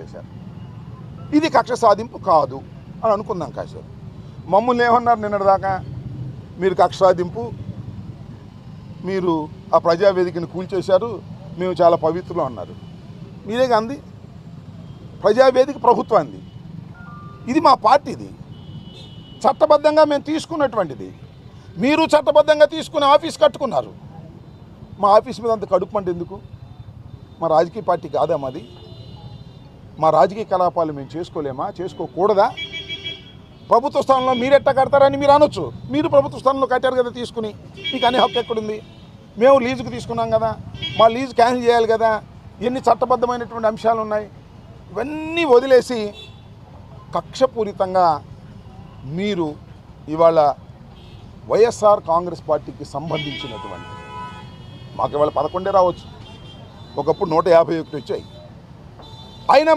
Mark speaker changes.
Speaker 1: చేశారు. ఇది కక్ష సాధింపు కాదు అని అనుకుందాం కాసేపు. మమ్మల్ని ఏమన్నారు నిన్నటిదాకా? మీరు కక్ష సాధింపు, మీరు ఆ ప్రజావేదికను కూల్చేశారు, మేము చాలా పవిత్రులు అన్నారు. మీరే అంది. ప్రజావేదిక ప్రభుత్వాన్ని, ఇది మా పార్టీది, చట్టబద్ధంగా మేము తీసుకున్నటువంటిది. మీరు చట్టబద్ధంగా తీసుకుని ఆఫీస్ కట్టుకున్నారు. మా ఆఫీస్ మీద అంత కడుపు మంట ఎందుకు? మా రాజకీయ పార్టీ కాదా మాది? మా రాజకీయ కలాపాలు మేము చేసుకోలేమా? చేసుకోకూడదా? ప్రభుత్వ స్థానంలో మీరెట్టా కడతారని మీరు అనొచ్చు. మీరు ప్రభుత్వ స్థానంలో కట్టారు కదా తీసుకుని, మీకు అనే హక్కు ఎక్కడుంది? మేము లీజుకు తీసుకున్నాం కదా, మా లీజు క్యాన్సిల్ చేయాలి కదా, ఎన్ని చట్టబద్ధమైనటువంటి అంశాలు ఉన్నాయి. ఇవన్నీ వదిలేసి కక్షపూరితంగా మీరు ఇవాళ వైఎస్ఆర్ కాంగ్రెస్ పార్టీకి సంబంధించినటువంటి, మాకు ఇవాళ 11 రావచ్చు, ఒకప్పుడు 151 వచ్చాయి, అయినా